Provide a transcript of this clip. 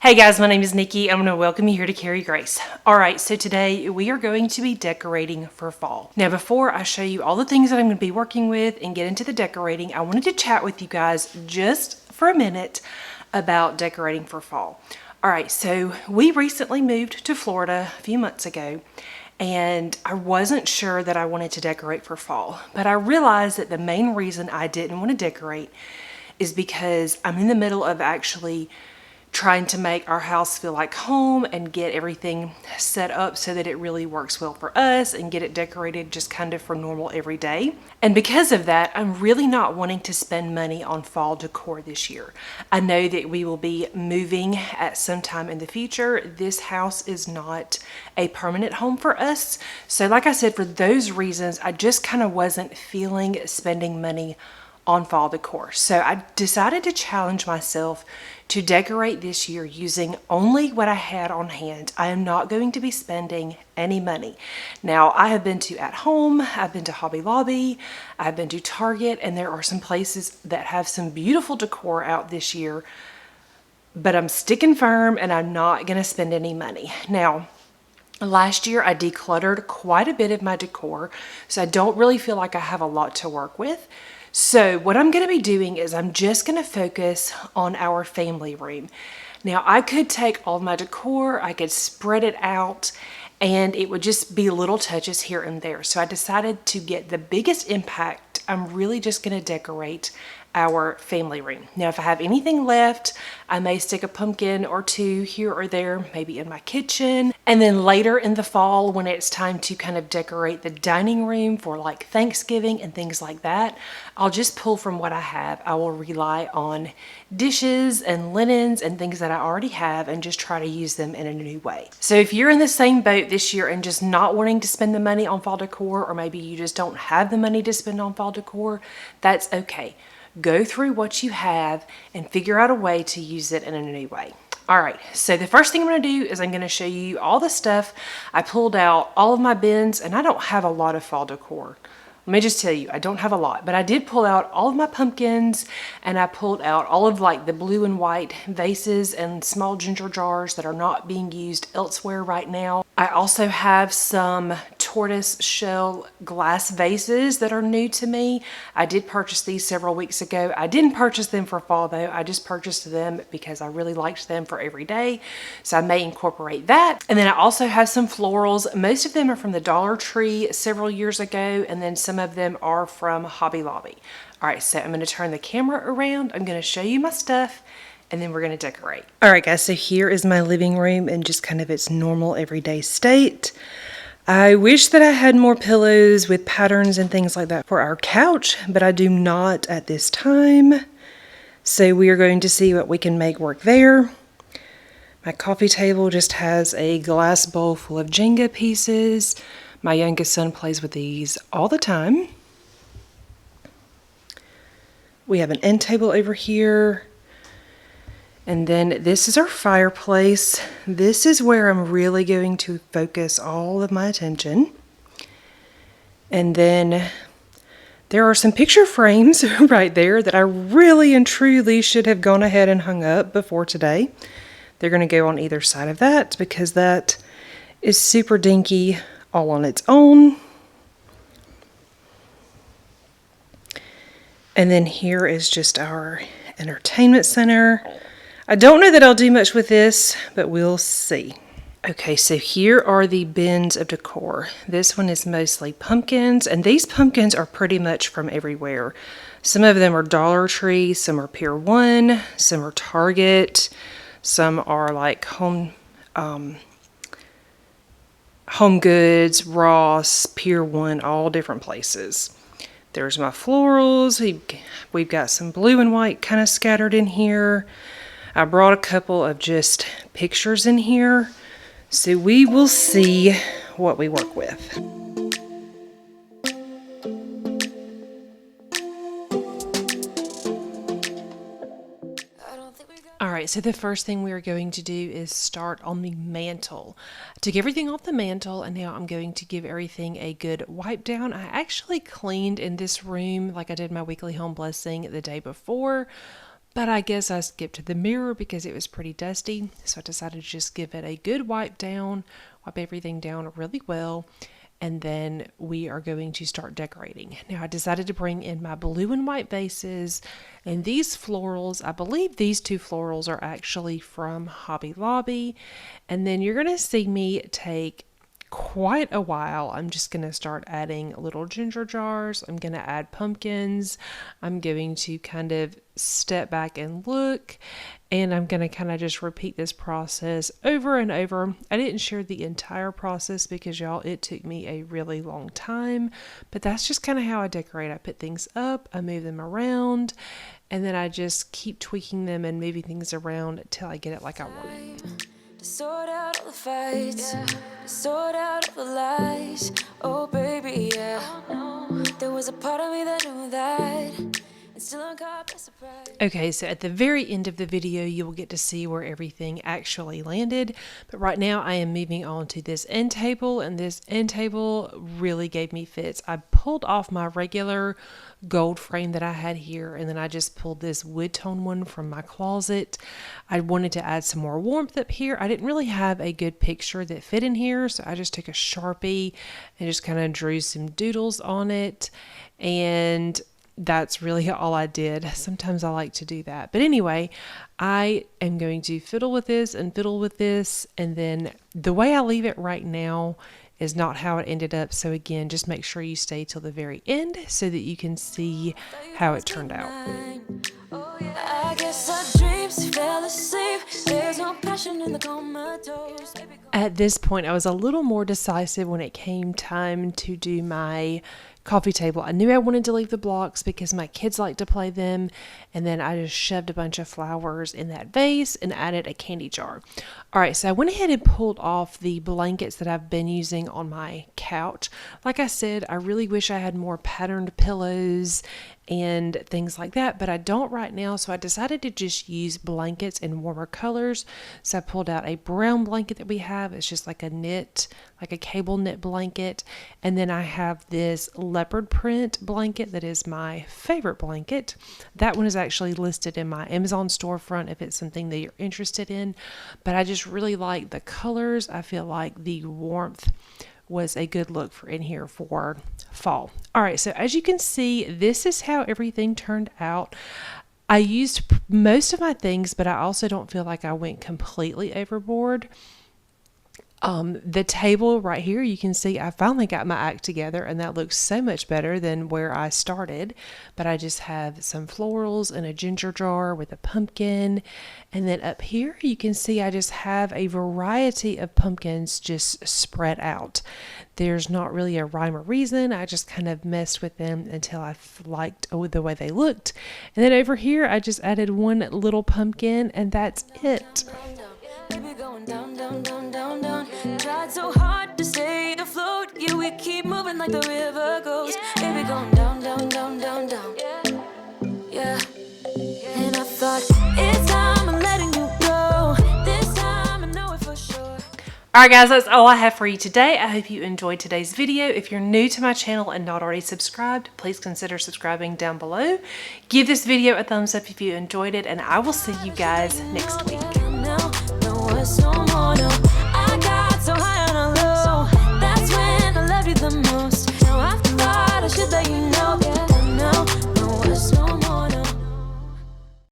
Hey guys, my name is Nikki. I'm going to welcome you here to Carry Grace. Alright, so today we are going to be decorating for fall. Now before I show you all the things that I'm going to be working with and get into the decorating, I wanted to chat with you guys just for a minute about decorating for fall. Alright, so we recently moved to Florida a few months ago, and I wasn't sure that I wanted to decorate for fall, but I realized that the main reason I didn't want to decorate is because I'm in the middle of actually trying to make our house feel like home and get everything set up so that it really works well for us and get it decorated just kind of for normal every day. And because of that, I'm really not wanting to spend money on fall decor this year. I know that we will be moving at some time in the future. This house is not a permanent home for us. So like I said, for those reasons, I just kind of wasn't feeling spending money on fall decor. So I decided to challenge myself to decorate this year using only what I had on hand. I am not going to be spending any money. Now, I have been to At Home, I've been to Hobby Lobby, I've been to Target, and there are some places that have some beautiful decor out this year, but I'm sticking firm and I'm not gonna spend any money. Now, last year I decluttered quite a bit of my decor, so I don't really feel like I have a lot to work with. So what I'm going to be doing is I'm just going to focus on our family room. Now I could take all my decor, I could spread it out, and it would just be little touches here and there. So I decided to get the biggest impact. I'm really just going to decorate our family room. Now if I have anything left, I may stick a pumpkin or two here or there, maybe in my kitchen. And then later in the fall, when it's time to kind of decorate the dining room for like Thanksgiving and things like that, I'll just pull from what I have. I will rely on dishes and linens and things that I already have and just try to use them in a new way. So if you're in the same boat this year and just not wanting to spend the money on fall decor, or maybe you just don't have the money to spend on fall decor, that's okay. Go through what you have and figure out a way to use it in a new way. All right, so the first thing I'm going to do is I'm going to show you all the stuff. I pulled out all of my bins, and I don't have a lot of fall decor. Let me just tell you, I don't have a lot, but I did pull out all of my pumpkins, and I pulled out all of like the blue and white vases and small ginger jars that are not being used elsewhere right now. I also have some tortoise shell glass vases that are new to me. I did purchase these several weeks ago. I didn't purchase them for fall though. I just purchased them because I really liked them for every day. So I may incorporate that. And then I also have some florals. Most of them are from the Dollar Tree several years ago, and then some of them are from Hobby Lobby. All right, so I'm going to turn the camera around. I'm going to show you my stuff, and then we're going to decorate. All right, guys, so here is my living room in just kind of its normal everyday state. I wish that I had more pillows with patterns and things like that for our couch, but I do not at this time. So we are going to see what we can make work there. My coffee table just has a glass bowl full of Jenga pieces. My youngest son plays with these all the time. We have an end table over here. And then this is our fireplace. This is where I'm really going to focus all of my attention. And then there are some picture frames right there that I really and truly should have gone ahead and hung up before today. They're going to go on either side of that because that is super dinky all on its own. And then here is just our entertainment center. I don't know that I'll do much with this, but we'll see. Okay, so here are the bins of decor. This one is mostly pumpkins, and these pumpkins are pretty much from everywhere. Some of them are Dollar Tree, some are Pier 1, some are Target, some are like Home Goods, Ross, Pier 1, all different places. There's my florals. We've got some blue and white kind of scattered in here. I brought a couple of just pictures in here, so we will see what we work with. All right, so the first thing we are going to do is start on the mantle. I took everything off the mantle, and now I'm going to give everything a good wipe down. I actually cleaned in this room like I did my weekly home blessing the day before, But I guess I skipped the mirror because it was pretty dusty. So I decided to just give it a good wipe everything down really well. And then we are going to start decorating. Now I decided to bring in my blue and white vases and these florals. I believe these two florals are actually from Hobby Lobby. And then you're going to see me take quite a while. I'm just going to start adding little ginger jars. I'm going to add pumpkins. I'm going to kind of step back and look, and I'm going to kind of just repeat this process over and over. I didn't share the entire process because y'all, it took me a really long time, but that's just kind of how I decorate. I put things up, I move them around, and then I just keep tweaking them and moving things around until I get it like I want it. Sort out all the fights, sort out all the lies. Oh baby, yeah. There was a part of me that knew that, and still uncaught by surprise. Okay, so at the very end of the video, you will get to see where everything actually landed. But right now, I am moving on to this end table, and this end table really gave me fits. I pulled off my regular gold frame that I had here, and then I just pulled this wood tone one from my closet. I wanted to add some more warmth up here. I didn't really have a good picture that fit in here, so I just took a Sharpie and just kind of drew some doodles on it, and that's really all I did. Sometimes I like to do that. But anyway, I am going to fiddle with this and fiddle with this, and then the way I leave it right now is not how it ended up. So again, just make sure you stay till the very end so that you can see how it turned out. I guess our dreams fell asleep. There's no passion in the comatose. At this point, I was a little more decisive when it came time to do my coffee table. I knew I wanted to leave the blocks because my kids like to play them, and then I just shoved a bunch of flowers in that vase and added a candy jar. All right, so I went ahead and pulled off the blankets that I've been using on my couch. Like I said, I really wish I had more patterned pillows and things like that, but I don't right now, so I decided to just use blankets in warmer colors. So I pulled out a brown blanket that we have. It's just like a knit, like a cable knit blanket, and then I have this leopard print blanket that is my favorite blanket. That one is actually listed in my Amazon storefront if it's something that you're interested in, but I just really like the colors. I feel like the warmth was a good look for in here for fall. All right, so as you can see, this is how everything turned out. I used most of my things, but I also don't feel like I went completely overboard. The table right here, you can see I finally got my act together, and that looks so much better than where I started. But I just have some florals and a ginger jar with a pumpkin. And then up here, you can see I just have a variety of pumpkins just spread out. There's not really a rhyme or reason. I just kind of messed with them until I liked the way they looked. And then over here, I just added one little pumpkin, and that's it. Baby going down, down, down, down, down. Tried so hard to stay afloat. Yeah, we keep moving like the river goes. Baby going down, down, down, down, down. Yeah. And I thought, it's time I'm letting you go. This time I know it for sure. Alright guys, that's all I have for you today. I hope you enjoyed today's video. If you're new to my channel and not already subscribed, please consider subscribing down below. Give this video a thumbs up if you enjoyed it, and I will see you guys next week. No more, no.